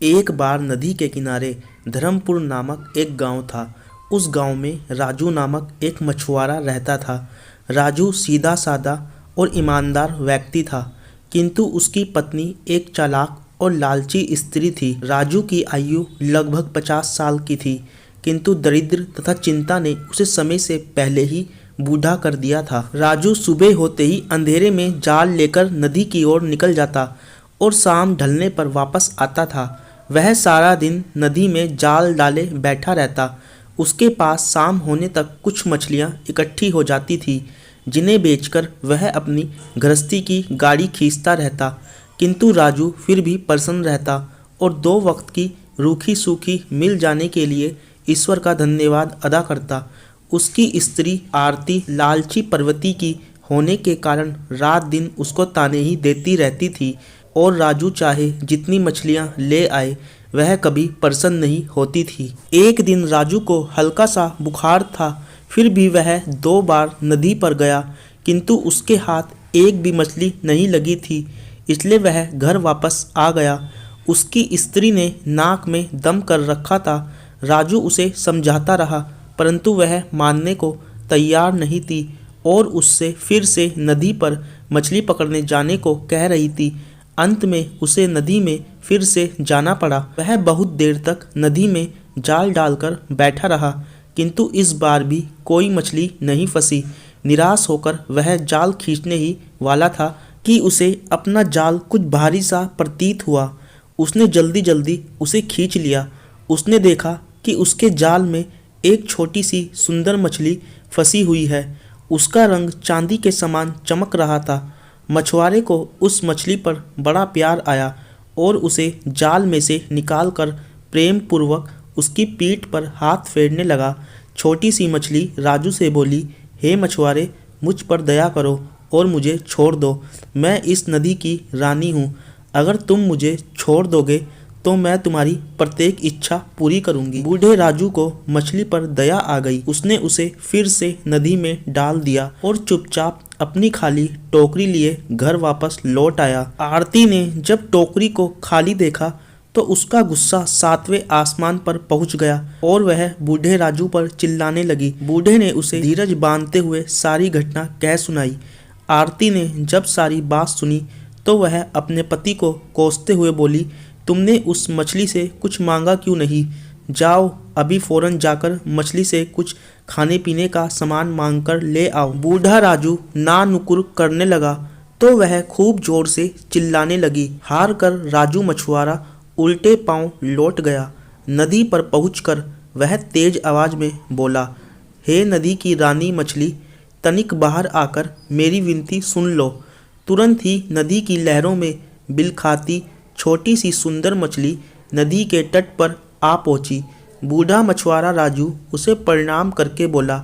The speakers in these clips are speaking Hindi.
एक बार नदी के किनारे धर्मपुर नामक एक गांव था। उस गांव में राजू नामक एक मछुआरा रहता था। राजू सीधा साधा और ईमानदार व्यक्ति था, किंतु उसकी पत्नी एक चालाक और लालची स्त्री थी। राजू की आयु लगभग 50 साल की थी, किंतु दरिद्र तथा चिंता ने उसे समय से पहले ही बूढ़ा कर दिया था। राजू सुबह होते ही अंधेरे में जाल लेकर नदी की ओर निकल जाता और शाम ढलने पर वापस आता था। वह सारा दिन नदी में जाल डाले बैठा रहता। उसके पास शाम होने तक कुछ मछलियां इकट्ठी हो जाती थी, जिन्हें बेचकर वह अपनी गृहस्थी की गाड़ी खींचता रहता। किंतु राजू फिर भी प्रसन्न रहता और 2 वक्त की रूखी सूखी मिल जाने के लिए ईश्वर का धन्यवाद अदा करता। उसकी स्त्री आरती लालची प्रवृत्ति की होने के कारण रात दिन उसको ताने ही देती रहती थी और राजू चाहे जितनी मछलियां ले आए वह कभी प्रसन्न नहीं होती थी। एक दिन राजू को हल्का सा बुखार था, फिर भी वह 2 बार नदी पर गया, किंतु उसके हाथ एक भी मछली नहीं लगी थी, इसलिए वह घर वापस आ गया। उसकी स्त्री ने नाक में दम कर रखा था। राजू उसे समझाता रहा, परंतु वह मानने को तैयार नहीं थी और उससे फिर से नदी पर मछली पकड़ने जाने को कह रही थी। अंत में उसे नदी में फिर से जाना पड़ा। वह बहुत देर तक नदी में जाल डालकर बैठा रहा, किंतु इस बार भी कोई मछली नहीं फंसी। निराश होकर वह जाल खींचने ही वाला था कि उसे अपना जाल कुछ भारी सा प्रतीत हुआ। उसने जल्दी जल्दी उसे खींच लिया। उसने देखा कि उसके जाल में एक छोटी सी सुंदर मछली फंसी हुई है। उसका रंग चांदी के समान चमक रहा था। मछुआरे को उस मछली पर बड़ा प्यार आया और उसे जाल में से निकालकर प्रेम पूर्वक उसकी पीठ पर हाथ फेरने लगा। छोटी सी मछली राजू से बोली, हे मछुआरे, मुझ पर दया करो और मुझे छोड़ दो। मैं इस नदी की रानी हूँ। अगर तुम मुझे छोड़ दोगे तो मैं तुम्हारी प्रत्येक इच्छा पूरी करूंगी। बूढ़े राजू को मछली पर दया आ गई। उसने उसे फिर से नदी में डाल दिया और चुपचाप अपनी खाली टोकरी लिए घर वापस लौट आया। आरती ने जब टोकरी को खाली देखा तो उसका गुस्सा 7वें आसमान पर पहुंच गया और वह बूढ़े राजू पर चिल्लाने लगी। बूढ़े ने उसे धीरज बांधते हुए सारी घटना कह सुनाई। आरती ने जब सारी बात सुनी तो वह अपने पति को कोसते हुए बोली, तुमने उस मछली से कुछ मांगा क्यों नहीं? जाओ अभी फौरन जाकर मछली से कुछ खाने पीने का सामान मांगकर ले आओ। बूढ़ा राजू ना नुकुर करने लगा तो वह खूब जोर से चिल्लाने लगी। हार कर राजू मछुआरा उल्टे पांव लौट गया। नदी पर पहुंचकर वह तेज आवाज में बोला, हे नदी की रानी मछली, तनिक बाहर आकर मेरी विनती सुन लो। तुरंत ही नदी की लहरों में बिल खाती छोटी सी सुंदर मछली नदी के तट पर आ पहुंची। बूढ़ा मछुआरा राजू उसे प्रणाम करके बोला,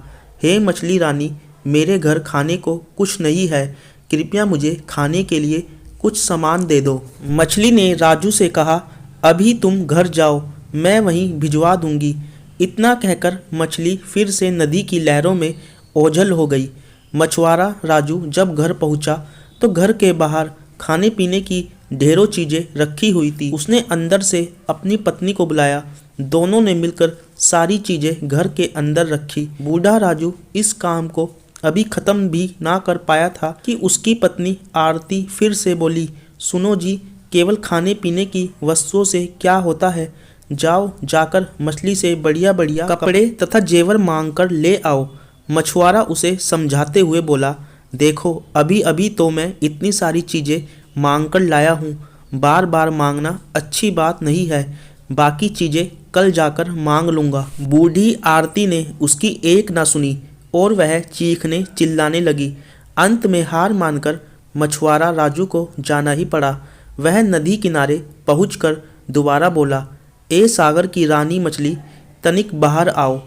हे मछली रानी, मेरे घर खाने को कुछ नहीं है, कृपया मुझे खाने के लिए कुछ सामान दे दो। मछली ने राजू से कहा, अभी तुम घर जाओ, मैं वहीं भिजवा दूंगी। इतना कहकर मछली फिर से नदी की लहरों में ओझल हो गई। मछुआरा राजू जब घर पहुंचा तो घर के बाहर खाने पीने की ढेरों चीजें रखी हुई थी। उसने अंदर से अपनी पत्नी को बुलाया। दोनों ने मिलकर सारी चीजें घर के अंदर रखी। बूढ़ा राजू इस काम को अभी खत्म भी ना कर पाया था कि उसकी पत्नी आरती फिर से बोली, सुनो जी, केवल खाने पीने की वस्तुओं से क्या होता है? जाओ जाकर मछली से बढ़िया बढ़िया कपड़े तथा जेवर मांग कर ले आओ। मछुआरा उसे समझाते हुए बोला, देखो अभी अभी तो मैं इतनी सारी चीजें मांग कर लाया हूँ, बार बार मांगना अच्छी बात नहीं है, बाकी चीजें कल जाकर मांग लूँगा। बूढ़ी आरती ने उसकी एक ना सुनी और वह चीखने चिल्लाने लगी। अंत में हार मानकर मछुआरा राजू को जाना ही पड़ा। वह नदी किनारे पहुंचकर दोबारा बोला, ए सागर की रानी मछली, तनिक बाहर आओ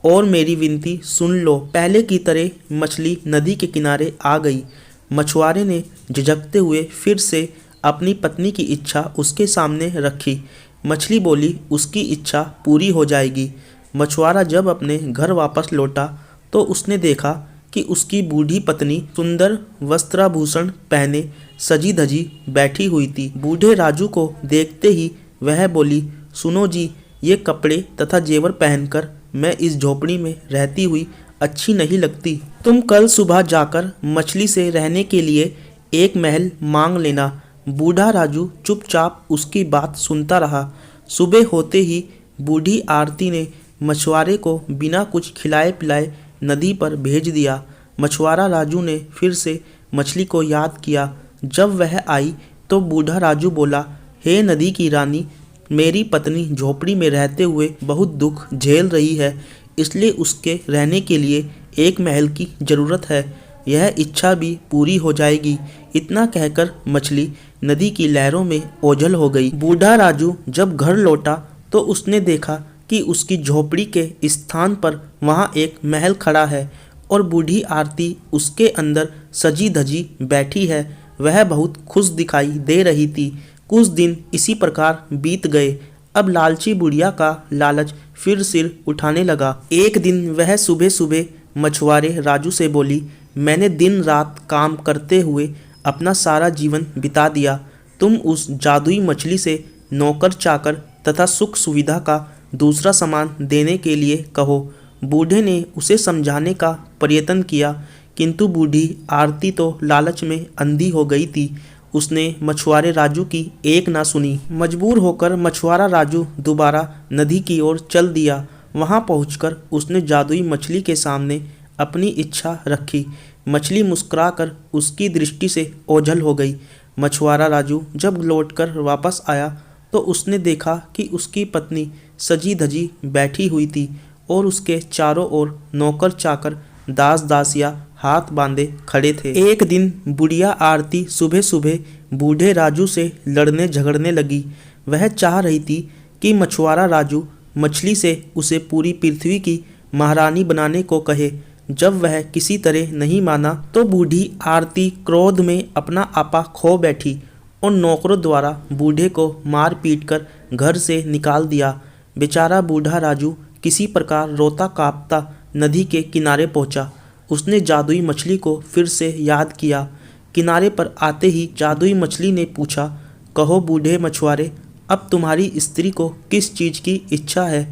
और मेरी विनती सुन लो। पहले की तरह मछली नदी के किनारे आ गई। मछुआरे ने झिझकते हुए फिर से अपनी पत्नी की इच्छा उसके सामने रखी। मछली बोली, उसकी इच्छा पूरी हो जाएगी। मछुआरा जब अपने घर वापस लौटा तो उसने देखा कि उसकी बूढ़ी पत्नी सुंदर वस्त्राभूषण पहने सजी धजी बैठी हुई थी। बूढ़े राजू को देखते ही वह बोली, सुनो जी, ये कपड़े तथा जेवर पहनकर मैं इस झोपड़ी में रहती हुई अच्छी नहीं लगती। तुम कल सुबह जाकर मछली से रहने के लिए एक महल मांग लेना। बूढ़ा राजू चुपचाप उसकी बात सुनता रहा। सुबह होते ही बूढ़ी आरती ने मछुआरे को बिना कुछ खिलाए पिलाए नदी पर भेज दिया। मछुआरा राजू ने फिर से मछली को याद किया। जब वह आई तो बूढ़ा राजू बोला, हे नदी की रानी, मेरी पत्नी झोपड़ी में रहते हुए बहुत दुख झेल रही है, इसलिए उसके रहने के लिए एक महल की ज़रूरत है। यह इच्छा भी पूरी हो जाएगी। इतना कहकर मछली नदी की लहरों में ओझल हो गई। बूढ़ा राजू जब घर लौटा तो उसने देखा कि उसकी झोपड़ी के स्थान पर वहाँ एक महल खड़ा है और बूढ़ी आरती उसके अंदर सजी धजी बैठी है। वह बहुत खुश दिखाई दे रही थी। कुछ दिन इसी प्रकार बीत गए। अब लालची बुढ़िया का लालच फिर सिर उठाने लगा। एक दिन वह सुबह सुबह मछुआरे राजू से बोली, मैंने दिन रात काम करते हुए अपना सारा जीवन बिता दिया। तुम उस जादुई मछली से नौकर चाकर तथा सुख सुविधा का दूसरा सामान देने के लिए कहो। बूढ़े ने उसे समझाने का प्रयत्न किया, किंतु बूढ़ी आरती तो लालच में अंधी हो गई थी। उसने मछुआरे राजू की एक ना सुनी। मजबूर होकर मछुआरा राजू दोबारा नदी की ओर चल दिया। वहां पहुंचकर उसने जादुई मछली के सामने अपनी इच्छा रखी। मछली मुस्कुराकर उसकी दृष्टि से ओझल हो गई। मछुआरा राजू जब लौटकर वापस आया तो उसने देखा कि उसकी पत्नी सजी धजी बैठी हुई थी और उसके चारों ओर नौकर चाकर दास दासियां हाथ बांधे खड़े थे। एक दिन बुढ़िया आरती सुबह सुबह बूढ़े राजू से लड़ने झगड़ने लगी। वह चाह रही थी कि मछुआरा राजू मछली से उसे पूरी पृथ्वी की महारानी बनाने को कहे। जब वह किसी तरह नहीं माना तो बूढ़ी आरती क्रोध में अपना आपा खो बैठी और नौकरों द्वारा बूढ़े को मार पीट कर घर से निकाल दिया। बेचारा बूढ़ा राजू किसी प्रकार रोता कांपता नदी के किनारे पहुंचा। उसने जादुई मछली को फिर से याद किया। किनारे पर आते ही जादुई मछली ने पूछा, कहो बूढ़े मछुआरे, अब तुम्हारी स्त्री को किस चीज़ की इच्छा है?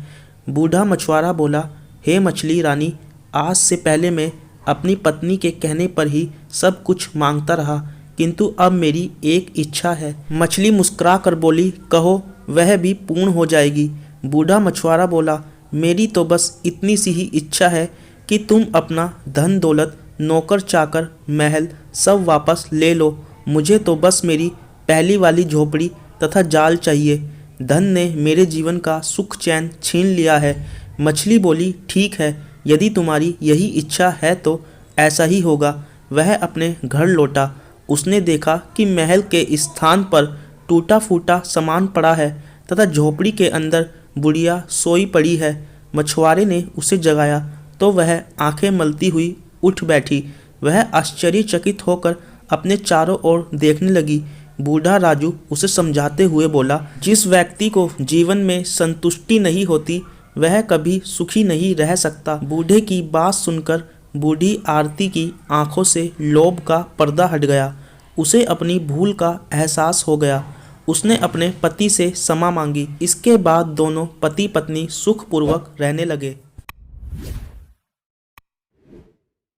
बूढ़ा मछुआरा बोला, हे मछली रानी, आज से पहले मैं अपनी पत्नी के कहने पर ही सब कुछ मांगता रहा, किंतु अब मेरी एक इच्छा है। मछली मुस्कुरा कर बोली, कहो, वह भी पूर्ण हो जाएगी। बूढ़ा मछुआरा बोला, मेरी तो बस इतनी सी ही इच्छा है कि तुम अपना धन दौलत, नौकर चाकर, महल सब वापस ले लो। मुझे तो बस मेरी पहली वाली झोपड़ी तथा जाल चाहिए। धन ने मेरे जीवन का सुख चैन छीन लिया है। मछली बोली, ठीक है, यदि तुम्हारी यही इच्छा है तो ऐसा ही होगा। वह अपने घर लौटा। उसने देखा कि महल के स्थान पर टूटा फूटा सामान पड़ा है तथा झोपड़ी के अंदर बुढ़िया सोई पड़ी है। मछुआरे ने उसे जगाया तो वह आंखें मलती हुई उठ बैठी। वह आश्चर्यचकित होकर अपने चारों ओर देखने लगी। बूढ़ा राजू उसे समझाते हुए बोला, जिस व्यक्ति को जीवन में संतुष्टि नहीं होती वह कभी सुखी नहीं रह सकता। बूढ़े की बात सुनकर बूढ़ी आरती की आंखों से लोभ का पर्दा हट गया। उसे अपनी भूल का एहसास हो गया। उसने अपने पति से क्षमा मांगी। इसके बाद दोनों पति पत्नी सुखपूर्वक रहने लगे।